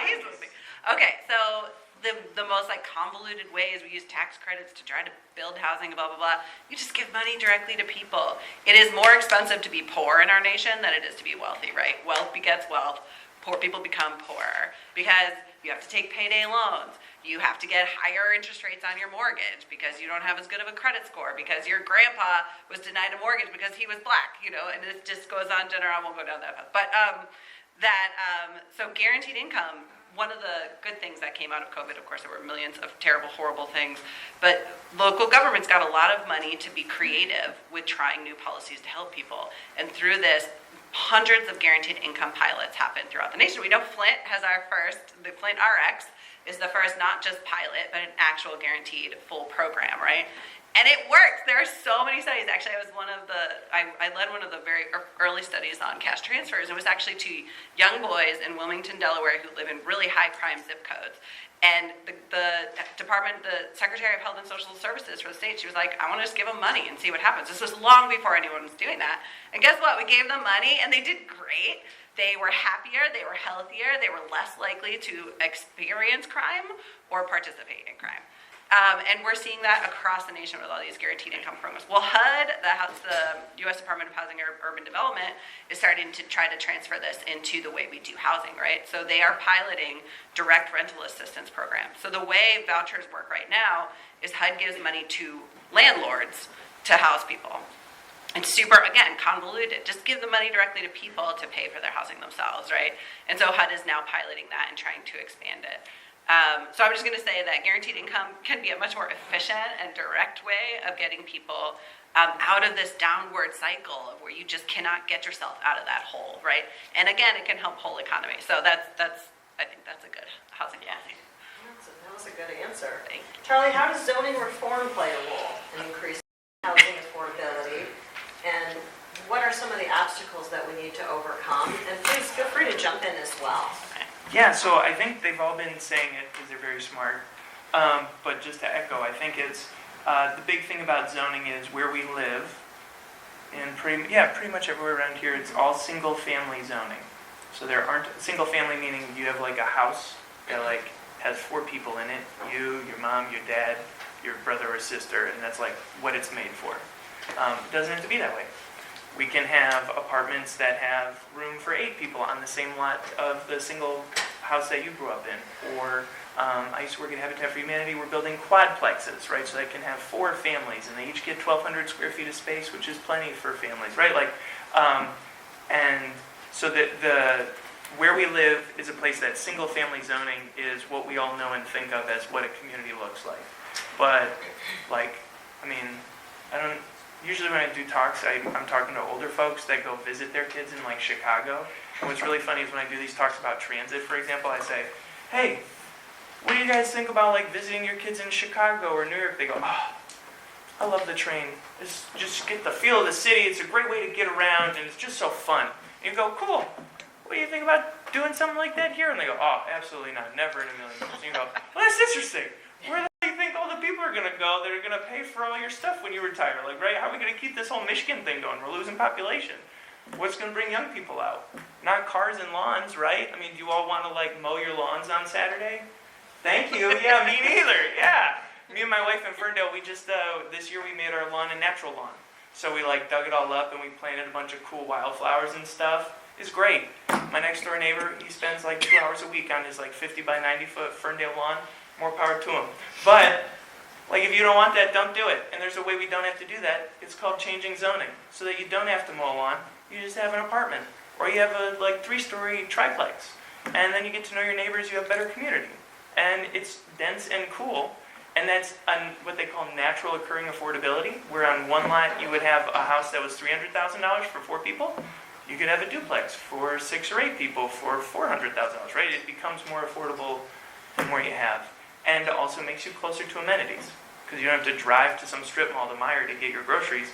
Speaker 4: He's listening. Okay, so the most like convoluted way is we use tax credits to try to build housing, blah, blah, blah. You just give money directly to people. It is more expensive to be poor in our nation than it is to be wealthy, right? Wealth begets wealth. Poor people become poorer because you have to take payday loans. You have to get higher interest rates on your mortgage because you don't have as good of a credit score, because your grandpa was denied a mortgage because he was black, and it just goes on, I won't go down that path. But so guaranteed income, one of the good things that came out of COVID, of course, there were millions of terrible, horrible things, but local governments got a lot of money to be creative with trying new policies to help people. And through this, hundreds of guaranteed income pilots happened throughout the nation. We know Flint has the Flint RX is the first not just pilot, but an actual guaranteed full program, right? And it works. There are so many studies. Actually, I led one of the very early studies on cash transfers. It was actually to young boys in Wilmington, Delaware, who live in really high crime zip codes. And the Secretary of Health and Social Services for the state, she was like, I want to just give them money and see what happens. This was long before anyone was doing that. And guess what? We gave them money, and they did great. They were happier, they were healthier, they were less likely to experience crime or participate in crime. And we're seeing that across the nation with all these guaranteed income programs. Well, HUD, the U.S. Department of Housing and Urban Development, is starting to try to transfer this into the way we do housing, right? So they are piloting direct rental assistance programs. So the way vouchers work right now is HUD gives money to landlords to house people. It's super, again, convoluted. Just give the money directly to people to pay for their housing themselves, right? And so HUD is now piloting that and trying to expand it. So I'm just going to say that guaranteed income can be a much more efficient and direct way of getting people out of this downward cycle of where you just cannot get yourself out of that hole, right? And again, it can help whole economy. So I think that's a good housing policy.
Speaker 1: That was a good answer.
Speaker 4: Thank you.
Speaker 1: Charlie, how does zoning reform play a role in increasing housing affordability? And what are some of the obstacles that we need to overcome? And please feel free to jump in as well.
Speaker 3: Yeah, so I think they've all been saying it because they're very smart. But just to echo, I think it's the big thing about zoning is where we live. And pretty much everywhere around here, it's all single-family zoning. So there aren't single-family meaning you have like a house that like has 4 people in it: you, your mom, your dad, your brother or sister, and that's like what it's made for. It doesn't have to be that way. We can have apartments that have room for 8 people on the same lot of the single house that you grew up in. Or I used to work at Habitat for Humanity. We're building quadplexes, right? So they can have 4 families, and they each get 1,200 square feet of space, which is plenty for families, right? And so the where we live is a place that single-family zoning is what we all know and think of as what a community looks like. But usually when I do talks, I'm talking to older folks that go visit their kids in like Chicago. And what's really funny is when I do these talks about transit, for example, I say, hey, what do you guys think about like visiting your kids in Chicago or New York? They go, oh, I love the train. Just get the feel of the city. It's a great way to get around and it's just so fun. And you go, cool. What do you think about doing something like that here? And they go, oh, absolutely not. Never in a million years. And you go, well, that's interesting. Where the hell do you think all the people are going to go that are going to pay for all your stuff when you retire? Like, right? How are we going to keep this whole Michigan thing going? We're losing population. What's going to bring young people out? Not cars and lawns, right? I mean, do you all want to like mow your lawns on Saturday? Thank you. Yeah, me neither. Yeah. Me and my wife in Ferndale, we just, this year we made our lawn a natural lawn. So we like dug it all up and we planted a bunch of cool wildflowers and stuff. It's great. My next door neighbor, he spends like 2 hours a week on his like 50 by 90 foot Ferndale lawn. More power to him. But like if you don't want that, don't do it. And there's a way we don't have to do that. It's called changing zoning. So that you don't have to mow a lawn. You just have an apartment. Or you have a like 3-story triplex. And then you get to know your neighbors, you have better community. And it's dense and cool. And that's on what they call natural occurring affordability, where on one lot you would have a house that was $300,000 for 4 people. You could have a duplex for 6 or 8 people for $400,000, right? It becomes more affordable the more you have. And also makes you closer to amenities, because you don't have to drive to some strip mall to Meijer to get your groceries.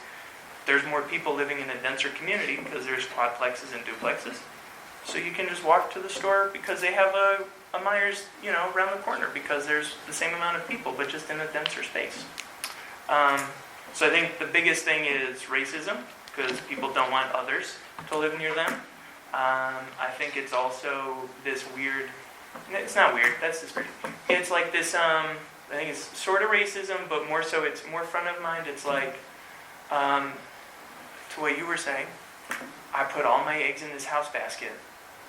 Speaker 3: There's more people living in a denser community because there's quadplexes and duplexes. So you can just walk to the store because they have a Meijer's, around the corner, because there's the same amount of people, but just in a denser space. So I think the biggest thing is racism, because people don't want others to live near them. I think it's also this weird, it's not weird, that's just weird. It's like this, I think it's sort of racism, but more so it's more front of mind. It's like, to what you were saying, I put all my eggs in this house basket.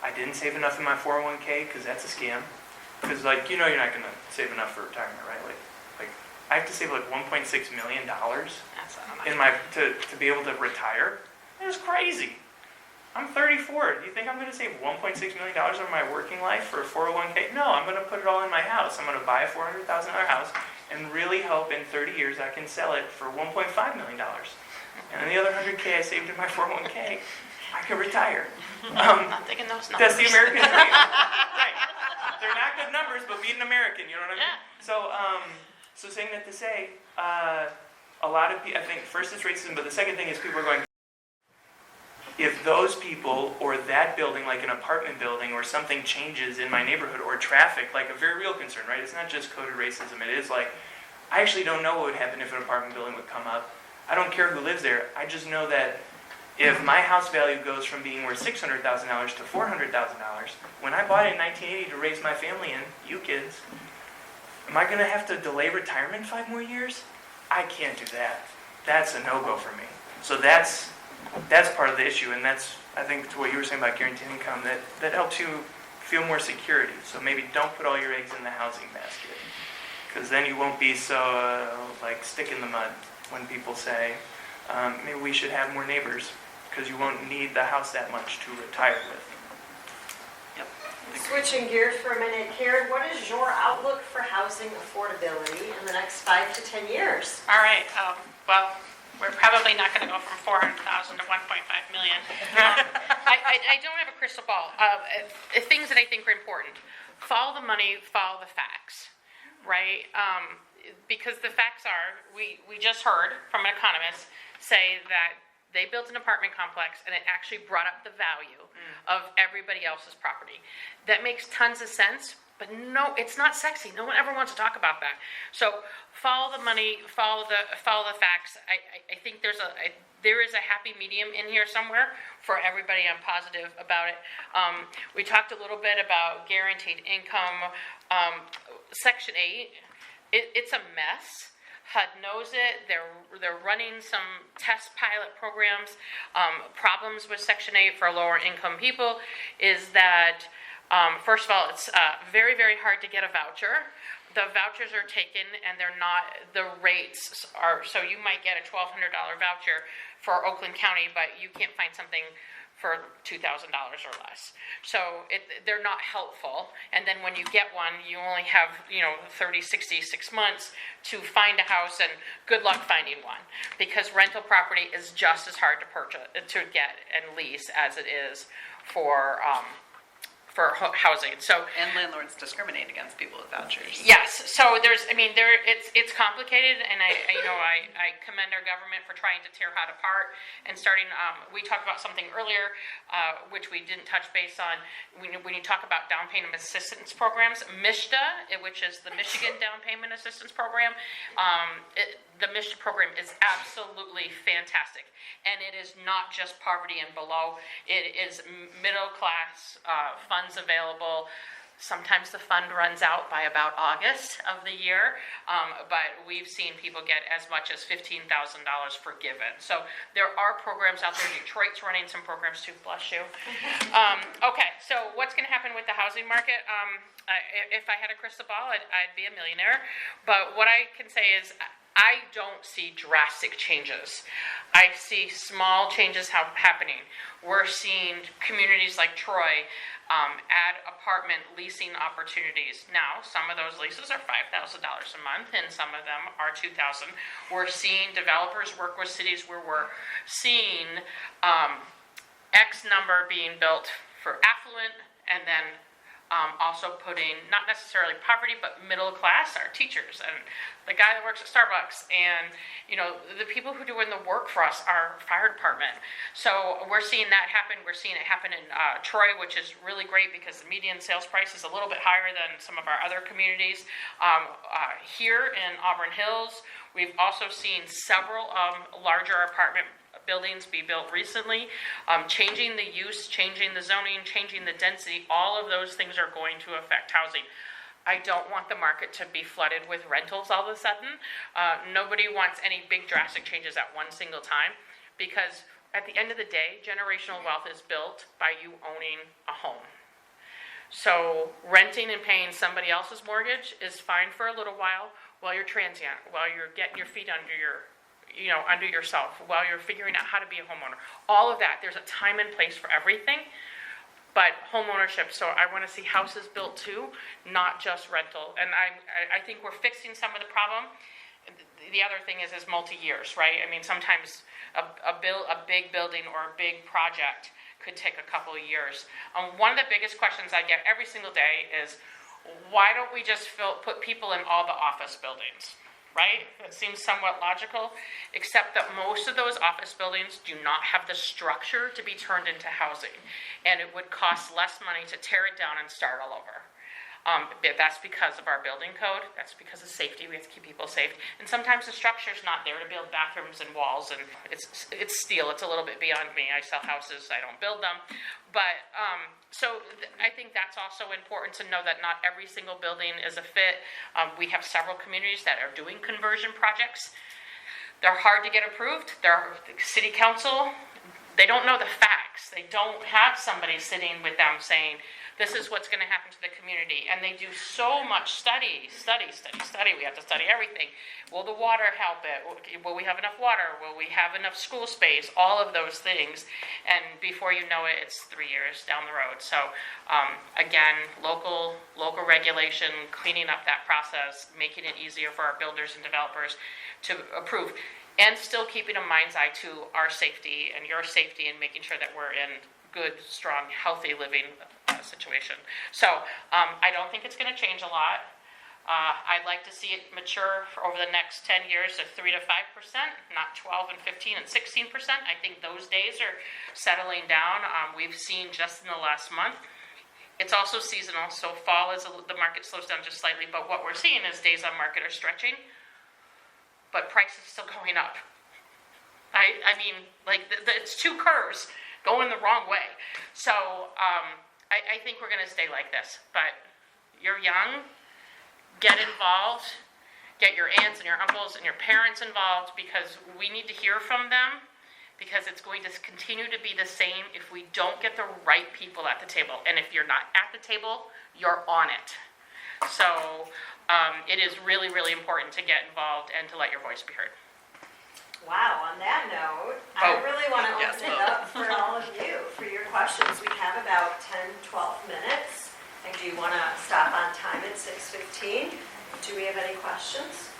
Speaker 3: I didn't save enough in my 401k because that's a scam. Because you're not going to save enough for retirement, right? Like I have to save like $1.6 million
Speaker 2: That's
Speaker 3: in my to be able to retire. It's crazy. I'm 34. Do you think I'm going to save $1.6 million of my working life for a 401k? No, I'm going to put it all in my house. I'm going to buy a $400,000 house and really hope in 30 years I can sell it for $1.5 million. And the other $100k I saved in my 401k, I could retire.
Speaker 2: Not thinking those numbers.
Speaker 3: That's the American dream. Right. They're not good numbers, but being an American, you know what I mean?
Speaker 2: Yeah.
Speaker 3: So saying that to say, a lot of people, I think first it's racism, but the second thing is people are going, if those people or that building, like an apartment building or something changes in my neighborhood, or traffic, like a very real concern, right? It's not just coded racism. It is like, I actually don't know what would happen if an apartment building would come up. I don't care who lives there. I just know that if my house value goes from being worth $600,000 to $400,000, when I bought it in 1980 to raise my family and you kids, am I going to have to delay retirement 5 more years? I can't do that. That's a no-go for me. So that's part of the issue, and that's, I think, to what you were saying about guaranteed income, that helps you feel more security. So maybe don't put all your eggs in the housing basket, because then you won't be so, stick in the mud when people say, maybe we should have more neighbors, because you won't need the house that much to retire with.
Speaker 4: Yep.
Speaker 1: Switching gears for a minute, Karen, what is your outlook for housing affordability in the next 5 to 10 years?
Speaker 2: All right. Well, we're probably not going to go from 400,000 to 1.5 million. I don't have a crystal ball. Things that I think are important: follow the money, follow the facts, right? Because the facts are, we just heard from an economist say that they built an apartment complex and it actually brought up the value of everybody else's property. That makes tons of sense, but no, it's not sexy. No one ever wants to talk about that. So follow the money, follow the facts. I think there is a happy medium in here somewhere for everybody. I'm positive about it. We talked a little bit about guaranteed income. Section 8, it's a mess. HUD knows it. They're running some test pilot programs. Problems with Section 8 for lower income people is that, first of all, it's very, very hard to get a voucher. The vouchers are taken and they're not, the rates are, so you might get a $1,200 voucher for Oakland County, but you can't find something for $2,000 or less. So they're not helpful. And then when you get one, you only have 30, 60, 6 months to find a house, and good luck finding one, because rental property is just as hard to purchase, to get and lease as it is for for housing. So
Speaker 4: And landlords discriminate against people with vouchers.
Speaker 2: yes, so it's complicated, and I commend our government for trying to tear that apart and starting. We talked about something earlier, which we didn't touch base on. When you talk about down payment assistance programs, MISHDA, which is the Michigan Down Payment Assistance Program, the MISHDA program is absolutely fantastic, and it is not just poverty and below. It is middle class funds available. Sometimes the fund runs out by about August of the year, but we've seen people get as much as $15,000 forgiven. So there are programs out there. Detroit's running some programs too. Bless you. Okay, so what's going to happen with the housing market? If I had a crystal ball, I'd be a millionaire. But what I can say is I don't see drastic changes. I see small changes happening. We're seeing communities like Troy add apartment leasing opportunities. Now, some of those leases are $5,000 a month, and some of them are $2,000. We're seeing developers work with cities where we're seeing X number being built for affluent, and then also putting, not necessarily poverty, but middle class, our teachers, and the guy that works at Starbucks, and the people who are doing the work for us, our fire department. So we're seeing that happen. We're seeing it happen in Troy, which is really great because the median sales price is a little bit higher than some of our other communities. Here in Auburn Hills, we've also seen several larger apartment buildings be built recently, changing the use, changing the zoning, changing the density. All of those things are going to affect housing. I don't want the market to be flooded with rentals all of a sudden. Nobody wants any big drastic changes at one single time, because at the end of the day, generational wealth is built by you owning a home. So renting and paying somebody else's mortgage is fine for a little while you're transient, while you're getting your feet under yourself, while you're figuring out how to be a homeowner. All of that, there's a time and place for everything, but home ownership, so I want to see houses built too, not just rental. And I think we're fixing some of the problem. The other thing is multi-years, right? I mean, sometimes a big building or a big project could take a couple of years. One of the biggest questions I get every single day is, why don't we just put people in all the office buildings? Right? It seems somewhat logical, except that most of those office buildings do not have the structure to be turned into housing, and it would cost less money to tear it down and start all over. That's because of our building code. That's because of safety. We have to keep people safe. And sometimes the structure's not there to build bathrooms and walls, and it's steel. It's a little bit beyond me. I sell houses. I don't build them. But I think that's also important to know that not every single building is a fit. We have several communities that are doing conversion projects. They're hard to get approved. They're city council. They don't know the facts. They don't have somebody sitting with them saying, this is what's going to happen to the community. And they do so much study. We have to study everything. Will the water help it? Will we have enough water? Will we have enough school space? All of those things. And before you know it, it's 3 years down the road. So again, local regulation, cleaning up that process, making it easier for our builders and developers to approve. And still keeping a mind's eye to our safety and your safety, and making sure that we're in good, strong, healthy living situation. So I don't think it's going to change a lot. I'd like to see it mature for over the next 10 years to 3 to 5%, not 12 and 15 and 16%. I think those days are settling down. We've seen just in the last month. It's also seasonal, so fall is the market slows down just slightly, but what we're seeing is days on market are stretching, but price is still going up. I mean, like, it's two curves going the wrong way. So I think we're going to stay like this. But you're young, get involved, get your aunts and your uncles and your parents involved, because we need to hear from them, because it's going to continue to be the same if we don't get the right people at the table. And if you're not at the table, you're on it. So it is really, really important to get involved and to let your voice be heard.
Speaker 1: Wow, on that note, I really want to open it up for all of you, for your questions. We have about 10, 12 minutes. I do want to stop on time at 6:15. Do we have any questions?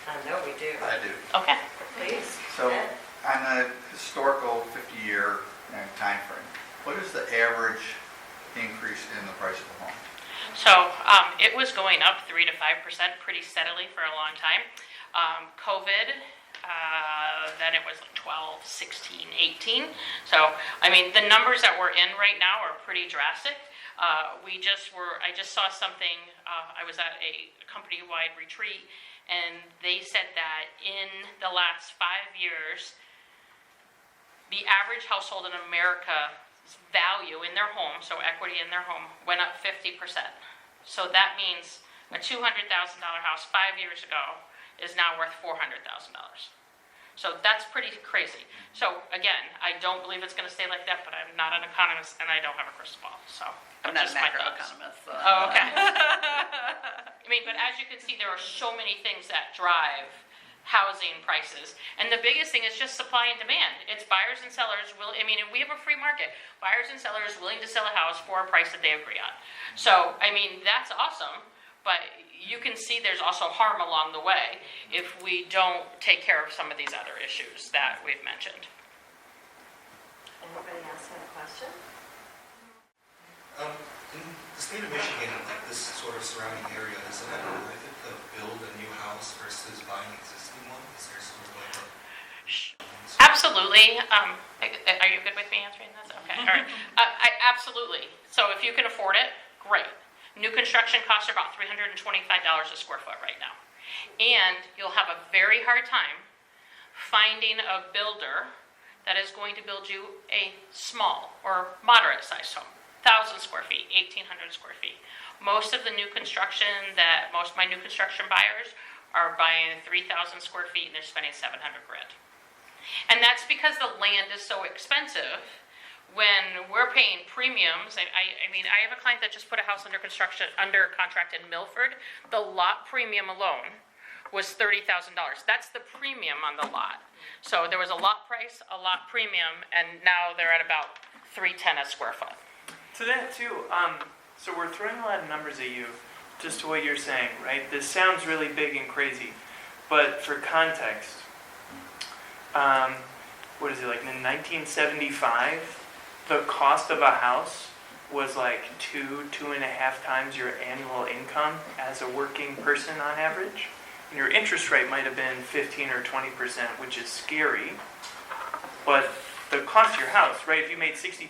Speaker 1: I know we do.
Speaker 5: I do.
Speaker 2: Okay.
Speaker 1: Please.
Speaker 5: So
Speaker 1: Ed.
Speaker 5: on the historical 50-year time frame, What is the average increase in the price of a home?
Speaker 2: So it was going up 3 to 5% pretty steadily for a long time. COVID, then it was like 12, 16, 18. So, I mean, the numbers that we're in right now are pretty drastic. I just saw something, I was at a company-wide retreat, and they said that in the last 5 years, the average household in America's value in their home, so equity in their home, went up 50%. So that means a $200,000 house 5 years ago is now worth $400,000. So that's pretty crazy. So again, I don't believe it's going to stay like that, but I'm not an economist and I don't have a crystal ball. So
Speaker 4: I'm not a
Speaker 2: just my thoughts.
Speaker 4: macroeconomist. So
Speaker 2: Oh, okay. I mean, but as you can see, there are so many things that drive housing prices. And the biggest thing is just supply and demand. It's buyers and sellers we have a free market. Buyers and sellers willing to sell a house for a price that they agree on. So, I mean, that's awesome. But you can see there's also harm along the way if we don't take care of some of these other issues that we've mentioned.
Speaker 1: Anybody else have a question?
Speaker 6: In the state of Michigan, like this sort of surrounding area, is it ever worth it to build a new house versus buying an existing one? Is there sort of like a...
Speaker 2: Absolutely. Are you good with me answering this? Okay, all right. Absolutely. So if you can afford it, great. New construction costs are about $325 a square foot right now. And you'll have a very hard time finding a builder that is going to build you a small or moderate sized home. 1,000 square feet, 1,800 square feet. Most of my new construction buyers are buying 3,000 square feet and they're spending $700,000. And that's because the land is so expensive. When we're paying premiums, I have a client that just put a house under contract in Milford. The lot premium alone was $30,000. That's the premium on the lot. So there was a lot price, a lot premium, and now they're at about $310 a square foot.
Speaker 3: To that too, so we're throwing a lot of numbers at you, just to what you're saying, right? This sounds really big and crazy, but for context, what is it, like in 1975, the cost of a house was like 2.5 times your annual income as a working person on average. And your interest rate might have been 15 or 20%, which is scary. But the cost of your house, right, if you made $60,000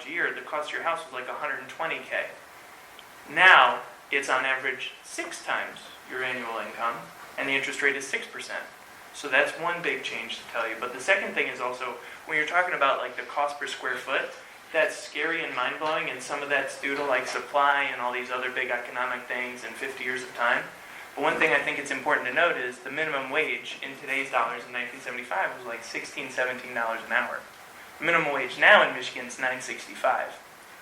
Speaker 3: a year, the cost of your house was like $120K. Now, it's on average 6 times your annual income, and the interest rate is 6%. So that's one big change to tell you. But the second thing is also, when you're talking about like the cost per square foot, that's scary and mind-blowing, and some of that's due to like supply and all these other big economic things and 50 years of time. But one thing I think it's important to note is the minimum wage in today's dollars in 1975 was like $16, $17 an hour. The minimum wage now in Michigan is $9.65.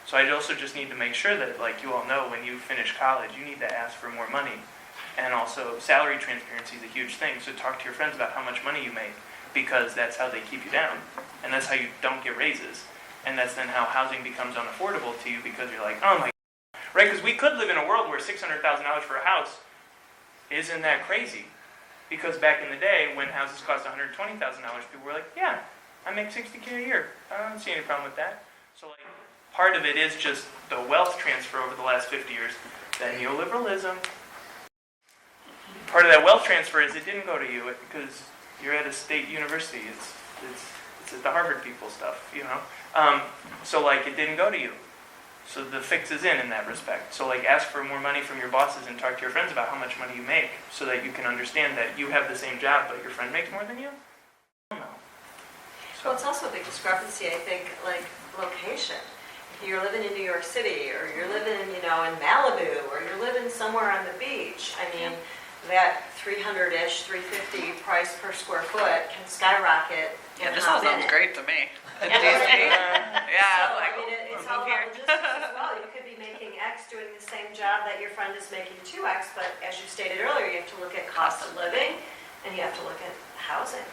Speaker 3: So I also just need to make sure that, like you all know, when you finish college, you need to ask for more money. And also, salary transparency is a huge thing. So talk to your friends about how much money you make, because that's how they keep you down. And that's how you don't get raises. And that's then how housing becomes unaffordable to you, because you're like, oh my God. Right? Because we could live in a world where $600,000 for a house isn't that crazy. Because back in the day, when houses cost $120,000, people were like, yeah, I make $60K a year. I don't see any problem with that. So like, part of it is just the wealth transfer over the last 50 years. Then neoliberalism. Part of that wealth transfer is it didn't go to you because you're at a state university. It's at the Harvard people stuff, you know. So like it didn't go to you. So the fix is in that respect. So like ask for more money from your bosses and talk to your friends about how much money you make, so that you can understand that you have the same job but your friend makes more than you. I don't know.
Speaker 1: Well, it's also a big discrepancy, I think, like location. If you're living in New York City, or you're living, in Malibu, or you're living somewhere on the beach, I mean, that 300-ish, 350 price per square foot can skyrocket.
Speaker 4: Yeah, this all sounds great to me.
Speaker 1: Yeah, it's all about logistics as well. You could be making X doing the same job that your friend is making 2X, but as you stated earlier, you have to look at cost of living, and you have to look at housing.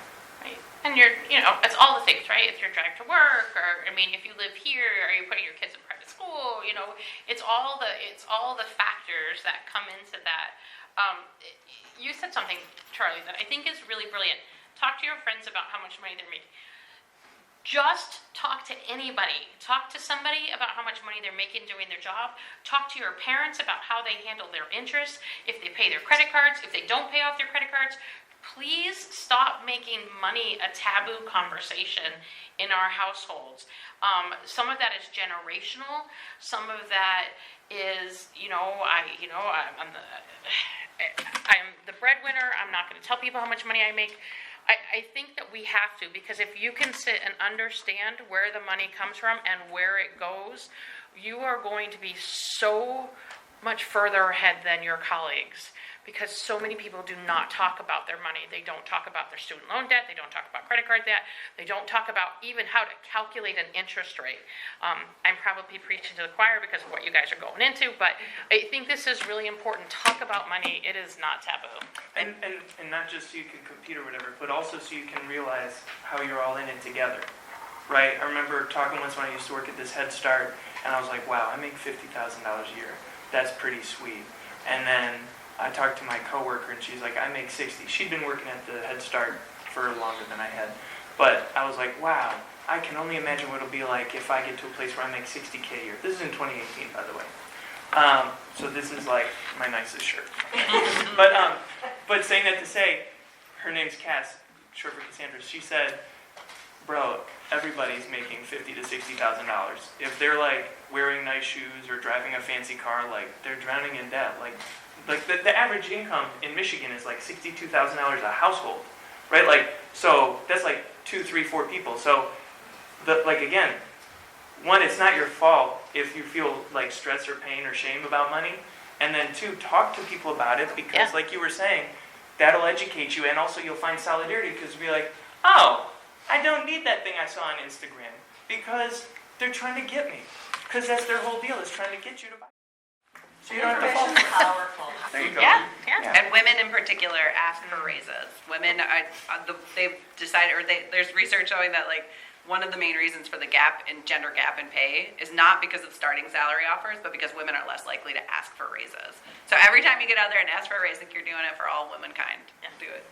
Speaker 2: Right. And it's all the things, right? It's your drive to work, or if you live here, are you putting your kids in private school? It's all the factors that come into that. You said something, Charlie, that I think is really brilliant. Talk to your friends about how much money they're making. Just talk to anybody. Talk to somebody about how much money they're making doing their job. Talk to your parents about how they handle their interest, if they pay their credit cards, if they don't pay off their credit cards. Please stop making money a taboo conversation in our households. Some of that is generational. Some of that is, I'm the breadwinner. I'm not going to tell people how much money I make. I think that we have to, because if you can sit and understand where the money comes from and where it goes, you are going to be so much further ahead than your colleagues, because so many people do not talk about their money. They don't talk about their student loan debt. They don't talk about credit card debt. They don't talk about even how to calculate an interest rate. I'm probably preaching to the choir because of what you guys are going into, but I think this is really important. Talk about money. It is not taboo.
Speaker 3: And not just so you can compete or whatever, but also so you can realize how you're all in it together, right? I remember talking once when I used to work at this Head Start, and I was like, wow, I make $50,000 a year. That's pretty sweet. And then I talked to my coworker, and she's like, I make 60. She'd been working at the Head Start for longer than I had. But I was like, wow, I can only imagine what it'll be like if I get to a place where I make $60K a year. This is in 2018, by the way. So this is like my nicest shirt. But saying that to say, her name's Cass, short for Cassandra. She said, bro, everybody's making $50,000 to $60,000. If they're like wearing nice shoes or driving a fancy car, like they're drowning in debt. Like the average income in Michigan is like $62,000 a household, right? Like, so that's like 2, 3, 4 people. So, again, one, it's not your fault if you feel like stress or pain or shame about money. And then 2, talk to people about it, because like you were saying, that'll educate you, and also you'll find solidarity, because you'll be like, oh, I don't need that thing I saw on Instagram, because they're trying to get me. Because that's their whole deal, is trying to get you to buy. So you don't have to fall for it.
Speaker 1: Powerful.
Speaker 3: There you go.
Speaker 2: Yeah.
Speaker 4: And women in particular ask for raises. Women are, they've decided, or there's research showing that like one of the main reasons for the gender gap in pay is not because of starting salary offers, but because women are less likely to ask for raises. So every time you get out there and ask for a raise, like you're doing it for all womankind. Do it.